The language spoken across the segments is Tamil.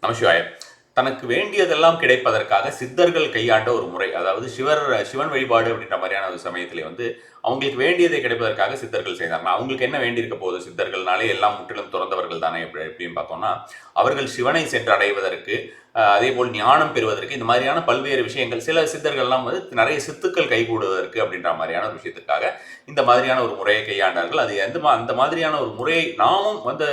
நமசிவாய. தனக்கு வேண்டியதெல்லாம் கிடைப்பதற்காக சித்தர்கள் கையாண்ட ஒரு முறை. அதாவது சிவன் வழிபாடு அப்படின்ற மாதிரியான ஒரு சமயத்திலே வந்து அவங்களுக்கு வேண்டியதை கிடைப்பதற்காக சித்தர்கள் செய்தாங்க. அவங்களுக்கு என்ன வேண்டியிருக்க போகுது? சித்தர்கள்னாலே எல்லாம் முற்றிலும் துறந்தவர்கள் தானே எப்படின்னு பார்த்தோம்னா, அவர்கள் சிவனை சென்று அடைவதற்கு, அதேபோல் ஞானம் பெறுவதற்கு, இந்த மாதிரியான பல்வேறு விஷயங்கள் சில சித்தர்கள்லாம் வந்து நிறைய சித்துக்கள் கைகூடுவதற்கு அப்படின்ற மாதிரியான ஒரு விஷயத்துக்காக இந்த மாதிரியான ஒரு முறையை கையாண்டார்கள். அது அந்த மாதிரியான ஒரு முறையை நாமும் வந்து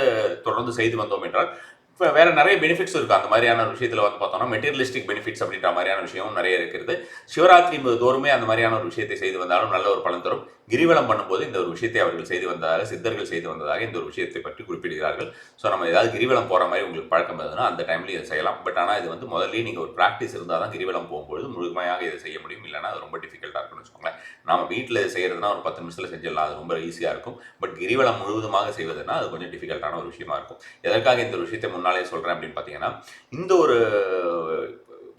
தொடர்ந்து செய்து வந்தோம் என்றால் இப்போ வேற நிறைய பெனிஃபிட்ஸ் இருக்குது. அந்த மாதிரியான ஒரு விஷயத்தில் வந்து பார்த்தோம்னா மெட்டீரியலிஸ்டிக் பெனிஃபிட்ஸ் அப்படின்ற மாதிரியான விஷயமும் நிறைய இருக்கிறது. சிவராத்திரி தோறுமே அந்த மாதிரியான ஒரு விஷயத்தை செய்து வந்தாலும் நல்ல ஒரு பலன் தரும். கிரிவலம் பண்ணும்போது இந்த ஒரு விஷயத்தை அவர்கள் செய்து வந்ததாக, சித்தர்கள் செய்து வந்ததாக இந்த ஒரு விஷயத்தை பற்றி குறிப்பிடுகிறார்கள். ஸோ நம்ம ஏதாவது கிரிவலம் போகிற மாதிரி உங்களுக்கு பழக்கம் இருந்ததுன்னா அந்த டைம்லேயும் இதை செய்யலாம். பட் ஆனால் இது வந்து முதல்ல நீங்கள் ஒரு ப்ராக்டிஸ் இருந்தால் தான் கிரிவலம் போகும்போது முழுமையாக இதை செய்ய முடியும். இல்லைனா அது ரொம்ப டிஃபிகல்ட்டாக இருக்கும்னு வச்சுக்கோங்களேன். நம்ம வீட்டில் செய்கிறதுனா ஒரு 10 நிமிஷத்தில் செஞ்சிடலாம், அது ரொம்ப ஈஸியாக இருக்கும். பட் கிரிவலம் முழுவதுமாக செய்வதுன்னா அது கொஞ்சம் டிஃபிகல்ட்டான ஒரு விஷயமா இருக்கும். எதற்காக இந்த ஒரு விஷயத்தை முன்னாலே சொல்கிறேன் அப்படின்னு பார்த்தீங்கன்னா, இந்த ஒரு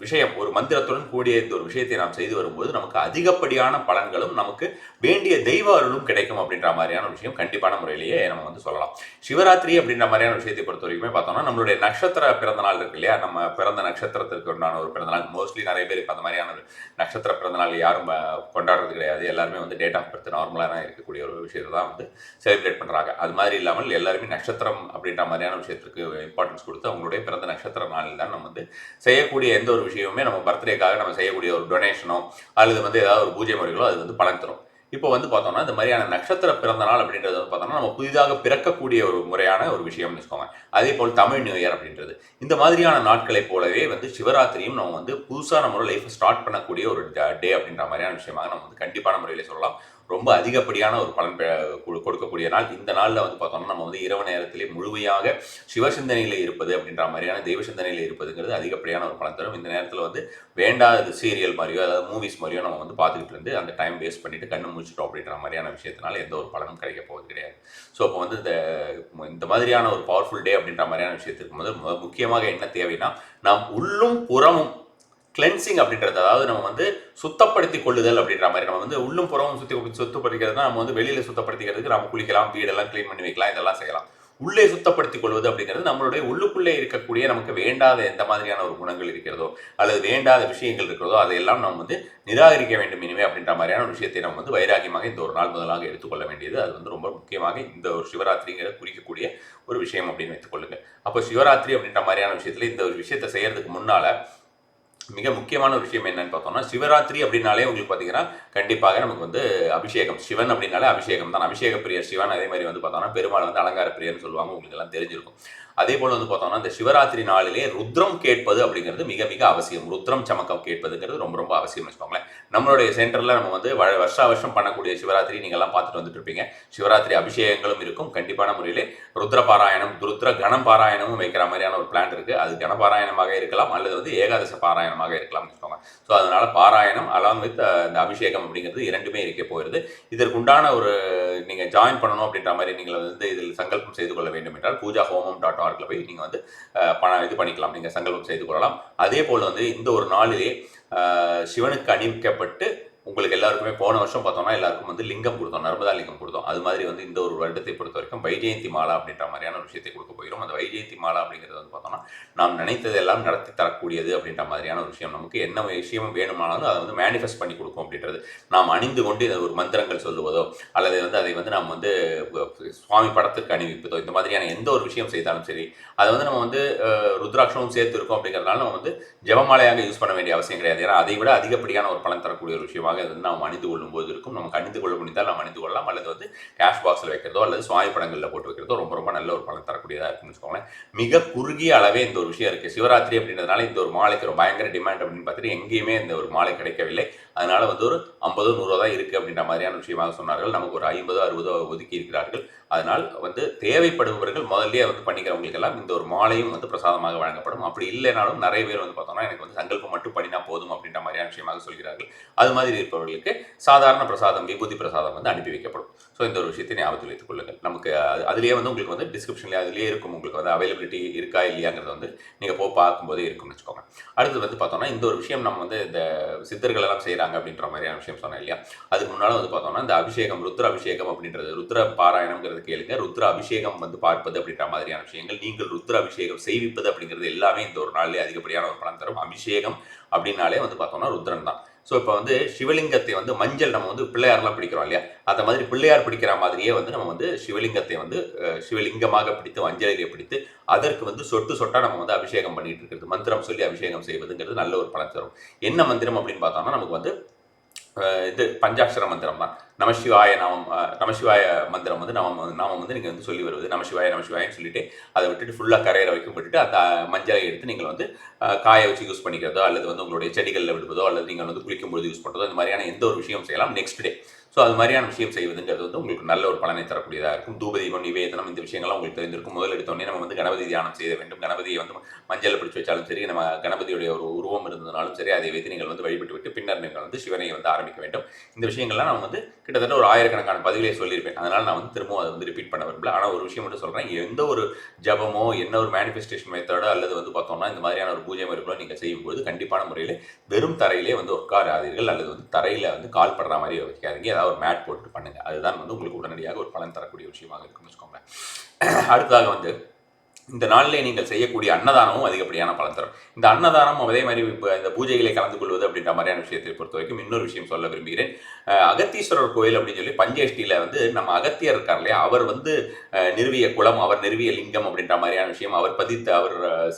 விஷயம் ஒரு மந்திரத்துடன் கூடிய இந்த ஒரு விஷயத்தை நாம் செய்து வரும்போது நமக்கு அதிகப்படியான பலன்களும் நமக்கு வேண்டிய தெய்வ அருளும் கிடைக்கும் அப்படின்ற மாதிரியான விஷயம் கண்டிப்பான முறையிலேயே நம்ம வந்து சொல்லலாம். சிவராத்திரி அப்படின்ற மாதிரியான விஷயத்தை பொறுத்த வரைக்குமே பார்த்தோம்னா நம்மளுடைய நட்சத்திர பிறந்தநாள் இருக்கு இல்லையா, நம்ம பிறந்த நட்சத்திரத்திற்கு உண்டான ஒரு பிறந்தநாள். மோஸ்ட்லி நிறைய பேர் இப்போ அந்த மாதிரியான ஒரு நட்சத்திர பிறந்தநாள் யாரும் கொண்டாடுறது கிடையாது. எல்லாருமே வந்து டேட் ஆஃப் பர்த் நார்மலாக இருக்கக்கூடிய ஒரு விஷயத்தை தான் வந்து செலிப்ரேட் பண்ணுறாங்க. அது மாதிரி இல்லாமல் எல்லாருமே நட்சத்திரம் அப்படின்ற மாதிரியான விஷயத்துக்கு இம்பார்ட்டன்ஸ் கொடுத்து அவங்களுடைய பிறந்த நட்சத்திர நாளில் தான் நம்ம வந்து செய்யக்கூடிய எந்த ஒரு விஷயமுமே நம்ம பர்த்டேக்காக நம்ம செய்யக்கூடிய ஒரு டொனேஷனோ அல்லது வந்து ஏதாவது ஒரு பூஜை முறைகளோ அது வந்து பலன் தரும். இப்போ வந்து பார்த்தோம்னா இந்த மாதிரியான நட்சத்திர பிறந்த நாள் அப்படின்றது வந்து பார்த்தோம்னா நம்ம புதிதாக பிறக்கக்கூடிய ஒரு முறையான ஒரு விஷயம்னு வச்சுக்கோங்க. அதே போல் தமிழ் நியூ இயர் அப்படின்றது இந்த மாதிரியான நாட்களை போலவே வந்து சிவராத்திரியும் நம்ம வந்து புதுசாக நம்மளோட லைஃப் ஸ்டார்ட் பண்ணக்கூடிய ஒரு டே அப்படின்ற மாதிரியான விஷயமாக நம்ம வந்து கண்டிப்பான முறையில் சொல்லலாம். ரொம்ப அதிகப்படியான ஒரு பலன் கொடுக்கக்கூடிய நாள் இந்த நாளில் வந்து பார்த்தோம்னா நம்ம வந்து இரவு நேரத்திலே முழுமையாக சிவசிந்தனையில் இருப்பது அப்படின்ற மாதிரியான தெய்வ சிந்தனையில் இருப்பதுங்கிறது அதிகப்படியான ஒரு பலன் தரும். இந்த நேரத்தில் வந்து வேண்டாத சீரியல் மாதிரியோ அதாவது மூவிஸ் மாதிரியோ நம்ம வந்து பார்த்துக்கிட்டு இருந்து அந்த டைம் வேஸ்ட் பண்ணிட்டு கண்ணு முடிச்சிட்டோம் அப்படின்ற மாதிரியான விஷயத்தினால எந்த ஒரு பலனும் கிடைக்க போவது கிடையாது. ஸோ அப்போ வந்து இந்த மாதிரியான ஒரு பவர்ஃபுல் டே அப்படின்ற மாதிரியான விஷயத்துக்கு முதல் முக்கியமாக என்ன தேவைன்னா, நாம் உள்ளும் புறமும் கிளென்சிங் அப்படின்றது, அதாவது நம்ம வந்து சுத்தப்படுத்தி கொள்ளுதல் அப்படின்ற மாதிரி, நம்ம வந்து உள்ளும் புறமும் சுத்தப்படுத்திக்கிறது நம்ம வந்து வெளியில சுத்தப்படுத்திக்கிறதுக்கு நம்ம குளிக்கலாம், வீடெல்லாம் கிளீன் பண்ணி வைக்கலாம், இதெல்லாம் செய்யலாம். உள்ளே சுத்தப்படுத்திக் கொள்வது அப்படிங்கிறது நம்மளுடைய உள்ளுக்குள்ளே இருக்கக்கூடிய நமக்கு வேண்டாத எந்த மாதிரியான ஒரு குணங்கள் இருக்கிறதோ அல்லது வேண்டாத விஷயங்கள் இருக்கிறதோ அதையெல்லாம் நம்ம வந்து நிராகரிக்க வேண்டும் இனிமே அப்படின்ற மாதிரியான ஒரு விஷயத்தை நம்ம வந்து வைராகியமாக இந்த ஒரு நாள் முதலாக எடுத்துக்கொள்ள வேண்டியது. அது வந்து ரொம்ப முக்கியமாக இந்த ஒரு சிவராத்திரிங்கிற குறிக்கக்கூடிய ஒரு விஷயம் அப்படின்னு வைத்துக்கொள்ளுங்க. அப்போ சிவராத்திரி அப்படின்ற மாதிரியான விஷயத்துல இந்த ஒரு விஷயத்தை செய்யறதுக்கு முன்னால மிக முக்கியமான ஒரு விஷயம் என்னன்னு பார்த்தோம்னா, சிவராத்திரி அப்படின்னாலே உங்களுக்கு பார்த்தீங்கன்னா கண்டிப்பாக நமக்கு வந்து அபிஷேகம். சிவன் அப்படின்னாலே அபிஷேகம் தான். அபிஷேக பிரியர் சிவன். அதே மாதிரி வந்து பார்த்தோம்னா பெருமாள் வந்து அலங்கார பிரியர்னு சொல்லுவாங்க. உங்களுக்கு எல்லாம் தெரிஞ்சிருக்கும். அதே போல வந்து பார்த்தோம்னா இந்த சிவராத்திரி நாளிலே ருத்ரம் கேட்பது அப்படிங்கிறது மிக மிக அவசியம். ருத்ரம் சமக்கம் கேட்பதுங்கிறது ரொம்ப ரொம்ப அவசியம் வச்சுக்கோங்களேன். நம்மளுடைய சென்டரில் நம்ம வந்து வருஷா வருஷம் பண்ணக்கூடிய சிவராத்திரி நீங்கள்லாம் பார்த்துட்டு வந்துட்டு இருப்பீங்க. சிவராத்திரி அபிஷேகங்களும் இருக்கும். கண்டிப்பான முறையிலே ருத்ர பாராயணம், ருத்ர கணம் பாராயணமும் வைக்கிற மாதிரியான ஒரு பிளான் இருக்குது. அது கணபாராயணமாக இருக்கலாம் அல்லது வந்து ஏகாதச பாராயணமாக இருக்கலாம்னு வச்சுக்கோங்க. ஸோ அதனால பாராயணம் அலாங் வித் இந்த அபிஷேகம் அப்படிங்கிறது இரண்டுமே இருக்க போகிறது. இதற்குண்டான ஒரு நீங்கள் ஜாயின் பண்ணணும் அப்படின்ற மாதிரி நீங்கள் வந்து இதில் சங்கல்பம் செய்து கொள்ள வேண்டும் என்றால் poojahovam.org போய் நீங்கள் வந்து பணம் இது பண்ணிக்கலாம், நீங்கள் சங்கல்பம் செய்து கொள்ளலாம். அதே போல் வந்து இந்த ஒரு நாளிலே சிவனுக்கு அணிவிக்கப்பட்டு உங்களுக்கு எல்லாருக்குமே போன வருஷம் பார்த்தோம்னா எல்லாருக்கும் வந்து லிங்கம் கொடுத்தோம், நர்மதா லிங்கம் கொடுத்தோம். அது மாதிரி வந்து இந்த ஒரு வருடத்தை பொறுத்த வரைக்கும் வைஜெயந்தி மாலா அப்படின்ற மாதிரியான ஒரு விஷயத்தை கொடுக்க போகிறோம். அந்த வைஜெயந்தி மாலா அப்படிங்கிறது வந்து பார்த்தோம்னா நாம் நினைத்ததெல்லாம் நடத்தி தரக்கூடியது அப்படின்ற மாதிரியான ஒரு விஷயம். நமக்கு என்ன விஷயம் வேணுமானாலும் அதை வந்து மேனிஃபெஸ்ட் பண்ணி கொடுக்கும் அப்படின்றது. நாம் அணிந்து கொண்டு இந்த ஒரு மந்திரங்கள் சொல்லுவதோ அல்லது வந்து அதை வந்து நாம் வந்து சுவாமி படத்திற்கு அணிவிப்பதோ இந்த மாதிரியான எந்த ஒரு விஷயம் செய்தாலும் சரி, அதை வந்து நம்ம வந்து ருத்ராட்சமும் சேர்த்து இருக்கோம் அப்படிங்கிறதுனால நம்ம வந்து ஜெபமாலையாக யூஸ் பண்ண வேண்டிய அவசியம் கிடையாது. ஏன்னா அதை விட அதிகப்படியான ஒரு பலன் தரக்கூடிய ஒரு விஷயமாக அது வந்து நாம் அணிந்து கொள்ளும் போது இருக்கும். நமக்கு அணிந்து கொள்ள முடிந்தால் நாம் அணிந்து கொள்ளலாம், அல்லது வந்து கேஷ் பாக்ஸில் வைக்கிறதோ அல்லது சுவாமி படங்களில் போட்டு வைக்கிறதோ ரொம்ப ரொம்ப நல்ல ஒரு பலன் தரக்கூடியதாக இருக்குன்னு வச்சுக்கோங்களேன். மிக குறுகிய அளவே இந்த ஒரு விஷயம் இருக்குது. சிவராத்திரி அப்படின்றதுனால இந்த ஒரு மாலைக்கு ஒரு பயங்கர டிமாண்ட் அப்படின்னு பார்த்துட்டு எங்கேயுமே இந்த ஒரு மாலை கிடைக்கவில்லை. அதனால வந்து ஒரு 50 100 தான் இருக்குது அப்படின்ற மாதிரியான விஷயமாக சொன்னார்கள். நமக்கு ஒரு 50 60 ஒதுக்கி இருக்கிறார்கள். அதனால் வந்து தேவைப்படுபவர்கள் முதல்ல வந்து பண்ணிக்கிறவங்களுக்கெல்லாம் இந்த ஒரு மாலையும் வந்து பிரசாதமாக வழங்கப்படும். அப்படி இல்லைனாலும் நிறைய பேர் வந்து பார்த்தோம்னா எனக்கு வந்து சங்கல்பம் மட்டும் பண்ணினா போதும் அப்படின்ற மாதிரியான விஷயமாக சொல்கிறார்கள். அது மாதிரி இருப்பவர்களுக்கு சாதாரண பிரசாதம், விபூதி பிரசாதம் வந்து அனுப்பி வைக்கப்படும். ஸோ இந்த ஒரு விஷயத்தை ஞாபகத்தில் வைத்துக் கொள்ளுங்கள். நமக்கு அதுலேயே வந்து உங்களுக்கு வந்து டிஸ்கிரிப்ஷன்லேயே அதுலேயே இருக்கும், உங்களுக்கு வந்து அவைலபிலிட்டி இருக்கா இல்லையாங்கிறது வந்து நீங்கள் பார்க்கும்போதே இருக்கும்னு வச்சுக்கோங்க. அடுத்து வந்து பார்த்தோம்னா இந்த ஒரு விஷயம் நம்ம வந்து இந்த சித்தர்கள் எல்லாம் செய்கிறாங்க. செய்தாங்க அப்படின்ற மாதிரியான விஷயம் சொன்னேன் இல்லையா. அதுக்கு முன்னால் வந்து பார்த்தோம்னா இந்த அபிஷேகம், ருத்ர அபிஷேகம் அப்படின்றது, ருத்ர பாராயணம்ங்கிறது கேளுங்க, ருத்ர அபிஷேகம் வந்து பார்ப்பது அப்படின்ற மாதிரியான விஷயங்கள், நீங்கள் ருத்ர அபிஷேகம் செய்விப்பது அப்படிங்கிறது எல்லாமே இந்த ஒரு நாளிலே அதிகப்படியான ஒரு பலன் தரும். அபிஷேகம் அப்படின்னாலே வந்து பார்த்தோம்னா ருத்ரன் தான். ஸோ இப்போ வந்து சிவலிங்கத்தை வந்து மஞ்சள் நம்ம வந்து பிள்ளையார்லாம் பிடிக்கிறோம் இல்லையா, அந்த மாதிரி பிள்ளையார் பிடிக்கிற மாதிரியே வந்து நம்ம வந்து சிவலிங்கத்தை வந்து சிவலிங்கமாக பிடித்து மஞ்சளிலே பிடித்து அதற்கு வந்து சொட்டு சொட்டா நம்ம வந்து அபிஷேகம் பண்ணிட்டு இருக்கிறது, மந்திரம் சொல்லி அபிஷேகம் செய்வதுங்கிறது நல்ல ஒரு பலன் தரும். என்ன மந்திரம் அப்படின்னு பார்த்தோம்னா நமக்கு வந்து இது பஞ்சாட்சர மந்திரம் தான். நமசிவாய நமசிவாய மந்திரம் வந்து நாமம் வந்து நீங்கள் வந்து சொல்லி வருவது நமசிவாய நமசிவாயன்னு சொல்லிட்டு அதை விட்டுட்டு ஃபுல்லாக கரையிற வைக்க விட்டுட்டு அந்த மஞ்சளை எடுத்து நீங்கள் வந்து காய வச்சு யூஸ் பண்ணிக்கிறதோ அல்லது வந்து உங்களுடைய செடிகளில் விடுவதோ அல்லது நீங்கள் வந்து குளிக்கும்போது யூஸ் பண்ணுறதோ இந்த மாதிரியான எந்த ஒரு விஷயம் செய்யலாம் நெக்ஸ்ட் டே. ஸோ அது மாதிரியான விஷயம் செய்வதுங்கிறது வந்து உங்களுக்கு நல்ல ஒரு பலனை தரக்கூடியதாக இருக்கும். தூபதீபம், நிவேதனம், இந்த விஷயங்கள்லாம் உங்களுக்கு தெரிஞ்சிருக்கும். முதல் எடுத்தோடனே நம்ம வந்து கணபதி தியானம் செய்ய வேண்டும். கணபதியை வந்து மஞ்சள் பிடிச்சி வச்சாலும் சரி, நம்ம கணபதியுடைய ஒரு உருவம் இருந்ததுனாலும் சரி, அதை வைத்து நீங்கள் வந்து வழிபட்டு விட்டு பின்னர் நீங்கள் வந்து சிவனை வந்து ஆரம்பிக்க வேண்டும். இந்த விஷயங்கள்லாம் நான் வந்து கிட்டத்தட்ட ஒரு ஆயிரக்கணக்கான பதிவிலே சொல்லியிருப்பேன். அதனால் நான் வந்து திரும்பவும் அதை வந்து ரிப்பீட் பண்ண விரும்பல. ஆனால் ஒரு விஷயம் மட்டும் சொல்கிறேன், எந்த ஒரு ஜபமோ என்ன ஒரு மேனிஃபெஸ்டேஷன் மெத்தடோ அல்லது வந்து பார்த்தோம்னா இந்த மாதிரியான ஒரு பூஜை முறைகளோ நீங்கள் செய்யும்போது கண்டிப்பான முறையில் வெறும் தரையிலே வந்து உட்காராதீர்கள் அல்லது வந்து தரையில் வந்து கால் படுற மாதிரி வைக்காதீங்க. ஏதாவது ஒரு மேட் போட்டு பண்ணுங்க. அதுதான் வந்து உங்களுக்கு உடனடியாக ஒரு பலன் தரக்கூடிய விஷயமாக இருக்குன்னு வச்சுக்கோங்க. அடுத்ததாக வந்து இந்த நாளிலே நீங்கள் செய்யக்கூடிய அன்னதானமும் அதிகப்படியான பலன் தரும். இந்த அன்னதானம் அதே மாதிரி இப்போ இந்த பூஜைகளை கலந்து கொள்வது அப்படின்ற மாதிரியான விஷயத்தை பொறுத்த வரைக்கும் இன்னொரு விஷயம் சொல்ல விரும்புகிறேன். அகத்தீஸ்வரர் கோயில் அப்படின்னு சொல்லி பஞ்சேஷ்டியில் வந்து நம்ம அகத்தியர் இருக்கார் இல்லையா, அவர் வந்து நிறுவிய குளம், அவர் நிறுவிய லிங்கம் அப்படின்ற மாதிரியான விஷயம், அவர்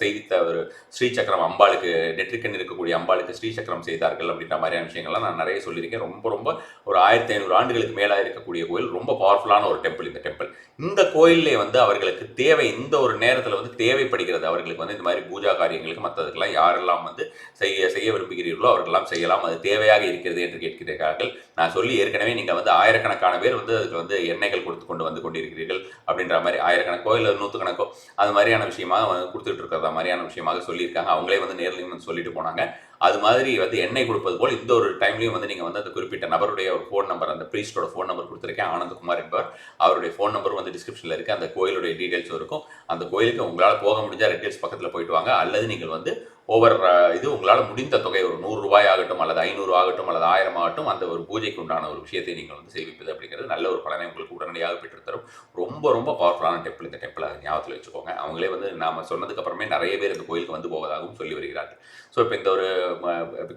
செய்வித்த ஒரு ஸ்ரீசக்கரம் அம்பாளுக்கு, நெற்றிக்கண் இருக்கக்கூடிய அம்பாளுக்கு ஸ்ரீசக்கரம் செய்தார்கள் அப்படின்ற மாதிரியான விஷயங்கள்லாம் நான் நிறைய சொல்லியிருக்கேன். ரொம்ப ரொம்ப ஒரு 1500 ஆண்டுகளுக்கு மேலாக இருக்கக்கூடிய கோயில், ரொம்ப பவர்ஃபுல்லான ஒரு டெம்பிள் இந்த டெம்பிள். இந்த கோயிலே வந்து அவர்களுக்கு தேவை, இந்த ஒரு நேரத்தில் வந்து தேவைப்படுகிறது அவர்களுக்கு வந்து இந்த மாதிரி பூஜா காரியங்களுக்கு மற்றதுக்கெல்லாம் யாரெல்லாம் வந்து செய்ய விரும்புகிறீர்களோ அவர்களெல்லாம் செய்யலாம், அது தேவையாக இருக்கிறது என்று கேட்கிறார்கள். நான் சொல்லி ஏற்கனவே நீங்கள் வந்து ஆயிரக்கணக்கான பேர் வந்து அதுக்கு வந்து எண்ணெய்கள் கொண்டு வந்து கொண்டிருக்கிறீர்கள் அப்படின்ற மாதிரி, ஆயிரக்கணக்கோ இல்லை 100கணக்கோ அது மாதிரியான விஷயமாக கொடுத்துட்டு இருக்கிறதா மாதிரியான விஷயமாக சொல்லியிருக்காங்க. அவங்களே வந்து நேர்லையும் வந்து சொல்லிட்டு போனாங்க. அது மாதிரி வந்து எண்ணெய் கொடுப்பது போல் இந்த ஒரு டைம்லையும் வந்து நீங்கள் வந்து அந்த குறிப்பிட்ட நபருடைய ஒரு ஃபோன் நம்பர், அந்த ப்ரீஸ்டோட ஃபோன் நம்பர் கொடுத்துருக்கேன், ஆனந்தகுமார் என்பவர். அவருடைய ஃபோன் நம்பரும் வந்து டிஸ்கிரிப்ஷனில் இருக்குது. அந்த கோயிலுடைய டீட்டெயில்ஸும் இருக்கும். அந்த கோயிலுக்கு உங்களால் போக முடிஞ்சால் ரெட் ஹில்ஸ் பக்கத்தில் போயிட்டு வாங்க. அல்லது நீங்கள் வந்து இது உங்களால் முடிந்த தொகை ஒரு 100 ரூபாய் ஆகட்டும் அல்லது 500 ஆகட்டும் அல்லது 1000 ஆகட்டும், அந்த ஒரு பூஜைக்கு உண்டான ஒரு விஷயத்தை நீங்கள் வந்து செய்விப்பது அப்படிங்கிறது நல்ல ஒரு பலனை உங்களுக்கு உடனடியாக பெற்றுத்தரும். ரொம்ப ரொம்ப பவர்ஃபுல்லான டெம்பிள் இந்த டெம்பிள், அதை ஞாபகத்தில் வச்சுக்கோங்க. அவங்களே வந்து நாம் சொன்னதுக்கு அப்புறமே நிறைய பேர் இந்த கோயிலுக்கு வந்து போவதாகவும் சொல்லி வருகிறார்கள். ஸோ இப்போ இந்த ஒரு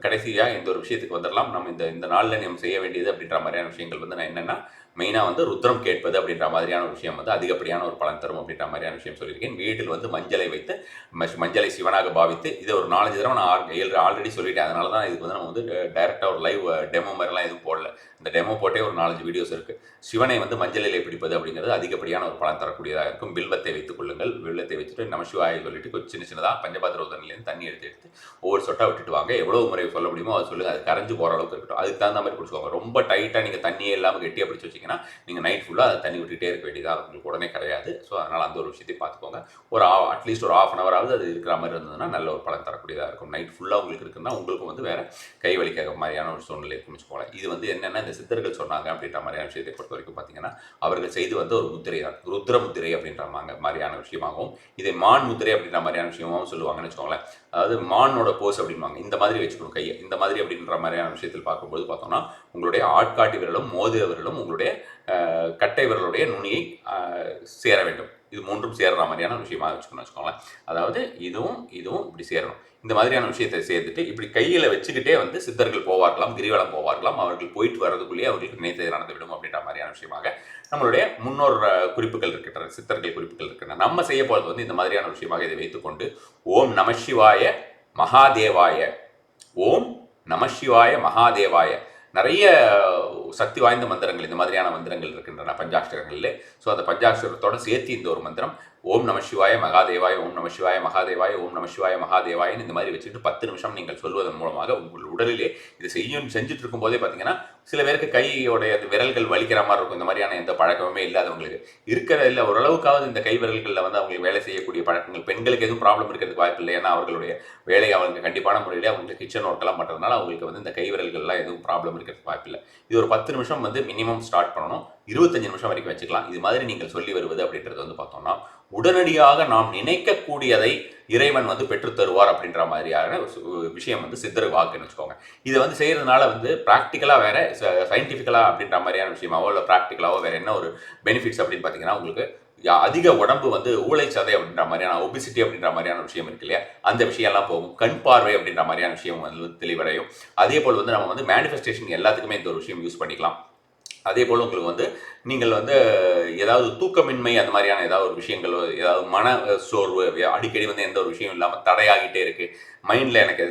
கடைசியாக இந்த ஒரு விஷயத்துக்கு வந்துடலாம். நம்ம இந்த நாளில் நம்ம செய்ய வேண்டியது அப்படின்ற மாதிரியான விஷயங்கள் வந்து நான் என்னென்னா, மெயினாக வந்து ருத்ரம் கேட்பது அப்படின்ற மாதிரியான ஒரு விஷயம் வந்து அதிகப்படியான ஒரு பலன் தரும் அப்படின்ற மாதிரியான விஷயம் சொல்லியிருக்கேன். வீட்டில் வந்து மஞ்சளை வைத்து மஞ்சளை சிவனாக பாவித்து, இதை ஒரு 4-5 தடவை நான் ஆல்ரெடி சொல்லிட்டேன். அதனால தான் இதுக்கு வந்து நம்ம வந்து டைரெக்டாக ஒரு லைவ் டெமோ மாதிரிலாம் எதுவும் போடல. இந்த டெமோ போட்டே ஒரு 4-5 வீடியோஸ் இருக்குது. சிவனை வந்து மஞ்சளிலே பிடிப்பது அப்படிங்கிறது அதிகப்படியான ஒரு பலன் தரக்கூடியதாக இருக்கும். வில்வத்தை வைத்துக் கொள்ளுங்கள். வில்வத்தை வச்சுட்டு நமசிவாய சொல்லிட்டு கொஞ்சம் சின்னதாக பஞ்சபாத்திர உதனிலேருந்து தண்ணி எடுத்து ஒவ்வொரு சொட்டாக விட்டுட்டு வாங்க. எவ்வளோ முறை சொல்ல முடியுமோ அதை சொல்லுங்கள். அது கரைஞ்சு போகிற அளவுக்கு இருக்கட்டும். அதுக்கு தகுந்த மாதிரி பிடிச்சிக்கோங்க. ரொம்ப டைட்டாக நீங்கள் தண்ணியே இல்லாமல் கெட்டியாக பிடிச்சி வச்சிங்கன்னா நீங்கள் நைட் ஃபுல்லாக அதை தண்ணி விட்டுகிட்டே இருக்க வேண்டியதாக உங்களுக்கு உடனே கிடையாது. ஸோ அதனால் அந்த ஒரு விஷயத்தை பார்த்துக்கோங்க. அட்லீஸ்ட் ஒரு 1/2 hour ஆகுது அது இருக்கிற மாதிரி இருந்ததுன்னா நல்ல ஒரு பலன் தரக்கூடியதாக இருக்கும். நைட் ஃபுல்லாக உங்களுக்கு இருக்குன்னா உங்களுக்கும் வந்து வேறு கை வலிக்க மாதிரியான ஒரு சூழ்நிலை இருக்குன்னு வச்சுக்கோங்க. இது வந்து என்னென்னா இந்த சித்தர்கள் சொன்னாங்க அப்படின்ற மாதிரியான விஷயத்தை பொறுத்த வரைக்கும் பார்த்தீங்கன்னா, அவர்கள் செய்து வந்த ஒரு முத்திரை தான் ருத்ர முத்திரை அப்படின்ற மாதிரியான விஷயமாகவும், இதை மான் முத்திரை அப்படின்ற மாதிரியான விஷயமாகவும் சொல்லுவாங்கன்னு வச்சுக்கோங்களேன். அதாவது மானோட போஸ் அப்படின்வாங்க. இந்த மாதிரி வச்சுக்கணும் கையை. இந்த மாதிரி அப்படின்ற மாதிரியான விஷயத்தில் பார்க்கும்போது பார்த்தோம்னா, உங்களுடைய ஆட்காட்டி விரலும் மோதிர விரலும் உங்களுடைய கட்டை விரலுடைய நுனியை சேர வேண்டும். இது மூன்றும் சேர்ற மாதிரியான விஷயமாக வச்சுக்கோங்களேன். அதாவது இதுவும் இப்படி சேரணும். இந்த மாதிரியான விஷயத்தை சேர்த்துட்டு இப்படி கையில் வச்சுக்கிட்டே வந்து சித்தர்கள் போவார்களாம், கிரிவலம் போவார்களாம். அவர்கள் போயிட்டு வரதுக்குள்ளேயே அவர்களுக்கு நினைத்தது நடந்து விடும் அப்படின்ற மாதிரியான விஷயமாக நம்மளுடைய முன்னோர் குறிப்புகள் இருக்கின்றன, சித்தர்கள் குறிப்புகள் இருக்கின்றன. நம்ம செய்ய போகிறது வந்து இந்த மாதிரியான விஷயமாக இதை வைத்துக்கொண்டு ஓம் நமசிவாய மகாதேவாய, ஓம் நமசிவாய மகாதேவாய, நிறைய சக்தி வாய்ந்த மந்திரங்கள், இந்த மாதிரியான மந்திரங்கள் இருக்கின்றன பஞ்சாட்சரங்களில். ஸோ அந்த பஞ்சாட்சரத்தோடு சேர்த்து இந்த ஒரு மந்திரம் ஓம் நமசிவாய மகாதேவாய, ஓம் நமசிவாய மகாதேவாய, ஓம் நமசிவாய மகாதேவாயன்னு இந்த மாதிரி வச்சுட்டு 10 நிமிஷம் நீங்கள் சொல்வதன் மூலமாக உங்கள் உடலிலே இது செஞ்சுட்டு இருக்கும்போதே பார்த்தீங்கன்னா, சில பேருக்கு கையோடைய விரல்கள் வலிக்கிற மாதிரி இருக்கும். இந்த மாதிரியான எந்த பழக்கமே இல்லாதவங்களுக்கு இருக்கிறதில்ல, ஓரளவுக்காவது இந்த கை விரல்களில் வந்து அவங்களுக்கு வேலை செய்யக்கூடிய பழக்கங்கள், பெண்களுக்கு எதுவும் ப்ராப்ளம் இருக்கிறதுக்கு வாய்ப்பு இல்லை. ஏன்னா அவர்களுடைய வேலையை அவங்க கண்டிப்பான முறையில் அவங்களுக்கு கிச்சன் ஒர்க்கெல்லாம் பண்ணுறதுனால அவங்களுக்கு வந்து இந்த கை விரல்கள்லாம் எதுவும் ப்ராப்ளம் இருக்கிறதுக்கு வாய்ப்பு இல்லை. இது ஒரு 10 நிமிஷம் வந்து மினிமம் ஸ்டார்ட் பண்ணணும். 25 நிமிஷம் வரைக்கும் வச்சுக்கலாம். இது மாதிரி நீங்கள் சொல்லி வருவது அப்படின்றது வந்து பார்த்தோம்னா, உடனடியாக நாம் நினைக்கக்கூடியதை இறைவன் வந்து பெற்றுத் தருவார் அப்படின்ற மாதிரியான விஷயம் வந்து சித்தர் வாக்குன்னு வச்சுக்கோங்க. இதை வந்து செய்யறதுனால வந்து பிராக்டிக்கலா வேற சயின்டிஃபிக்கலா அப்படின்ற மாதிரியான விஷயமாவோ இல்லை பிராக்டிக்கலாவோ வேற என்ன ஒரு பெனிஃபிட்ஸ் அப்படின்னு பார்த்தீங்கன்னா, உங்களுக்கு அதிக உடம்பு வந்து ஊளைச்சதை அப்படின்ற மாதிரியான ஒபிசிட்டி அப்படின்ற மாதிரியான விஷயம் இருக்கு இல்லையா, அந்த விஷயம்லாம் போகும். கண் பார்வை அப்படின்ற மாதிரியான விஷயம் வந்து தெளிவடையும். அதே போல் வந்து நம்ம வந்து மேனிஃபெஸ்டேஷன் எல்லாத்துக்குமே இந்த ஒரு விஷயம் யூஸ் பண்ணிக்கலாம். அதே போல் உங்களுக்கு வந்து நீங்கள் வந்து ஏதாவது தூக்கமின்மை அந்த மாதிரியான ஏதாவது ஒரு விஷயங்கள், ஏதாவது மன சோர்வு, அடிக்கடி வந்து எந்த ஒரு விஷயம் இல்லாமல் தடையாகிட்டே இருக்கு, மைண்டில் எனக்கு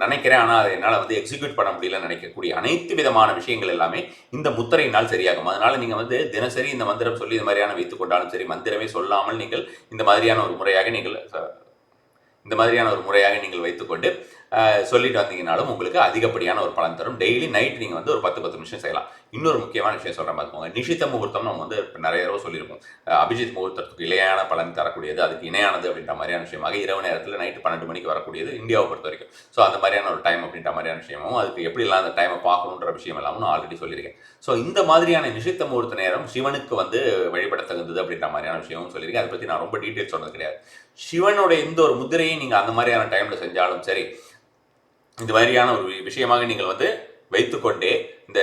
நினைக்கிறேன் ஆனால் அதை என்னால் வந்து எக்ஸிக்யூட் பண்ண முடியலன்னு நினைக்கக்கூடிய அனைத்து விதமான விஷயங்கள் எல்லாமே இந்த முத்திரையினால் சரியாகும். அதனால நீங்கள் வந்து தினசரி இந்த மந்திரம் சொல்லி இந்த மாதிரியான வைத்துக் கொண்டாலும் சரி, மந்திரமே சொல்லாமல் நீங்கள் இந்த மாதிரியான ஒரு முறையாக நீங்கள் வைத்துக்கொண்டு சொல்லிட்டு வந்தீங்கனாலும் உங்களுக்கு அதிகப்படியான ஒரு பலன் தரும். டெய்லி நைட் நீங்கள் வந்து ஒரு 10 நிமிஷம் செய்யலாம். இன்னொரு முக்கியமான விஷயம் சொல்கிற பார்த்துக்கோங்க. நிஷித்த முகூர்த்தம் நம்ம வந்து நிறைய தடவை சொல்லியிருக்கோம். அபிஜித் முகூர்த்தத்துக்கு இணையான பலன் தரக்கூடியது, அதுக்கு இணையானது அப்படின்ற மாதிரியான விஷயமாக இரவு நேரத்தில் நைட்டு 12 மணிக்கு வரக்கூடியது இந்தியாவை பொறுத்த வரைக்கும். ஸோ அந்த மாதிரியான ஒரு டைம் அப்படின்ற மாதிரியான விஷயமும், அதுக்கு எப்படிலாம் அந்த டைமை பார்க்கணுன்ற விஷயம் எல்லாமும் நான் ஆல்ரெடி சொல்லியிருக்கேன். ஸோ இந்த மாதிரியான நிஷித்த முகூர்த்த நேரம் சிவனுக்கு வந்து வழிபட தகுந்தது அப்படின்ற மாதிரியான விஷயமும் சொல்லியிருக்கேன். அதை பற்றி நான் ரொம்ப டீட்டெயில் சொன்னது கிடையாது. சிவனோட எந்த ஒரு முதிரையை நீங்கள் அந்த மாதிரியான டைமில் செஞ்சாலும் சரி, இந்த மாதிரியான ஒரு விஷயமாக நீங்கள் வந்து வைத்துக்கொண்டே இந்த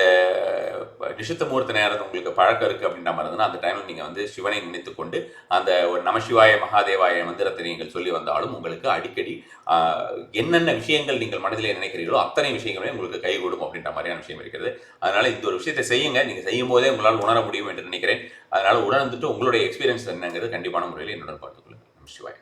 நிஷித்த முகூர்த்த நேரம் உங்களுக்கு பழக்கம் இருக்குது அப்படின்ற மாதிரி இருந்ததுன்னா, அந்த டைமில் நீங்கள் வந்து சிவனை நினைத்துக்கொண்டு அந்த ஒரு நமசிவாய மகாதேவாய மந்திரத்தை நீங்கள் சொல்லி வந்தாலும் உங்களுக்கு அடிக்கடி என்னென்ன விஷயங்கள் நீங்கள் மனதிலே நினைக்கிறீர்களோ அத்தனை விஷயங்களுமே உங்களுக்கு கைகூடும் அப்படின்ற மாதிரியான விஷயம் இருக்கிறது. அதனால இந்த ஒரு விஷயத்தை செய்யுங்க. நீங்கள் செய்யும் போதே உங்களால் உணர முடியும் என்று நினைக்கிறேன். அதனால உணர்ந்துட்டு உங்களுடைய எக்ஸ்பீரியன்ஸ் என்னங்கிறது கண்டிப்பான முறையில் என்னுடன் பார்த்துக்கொள்ளுங்கள். நமசிவாய.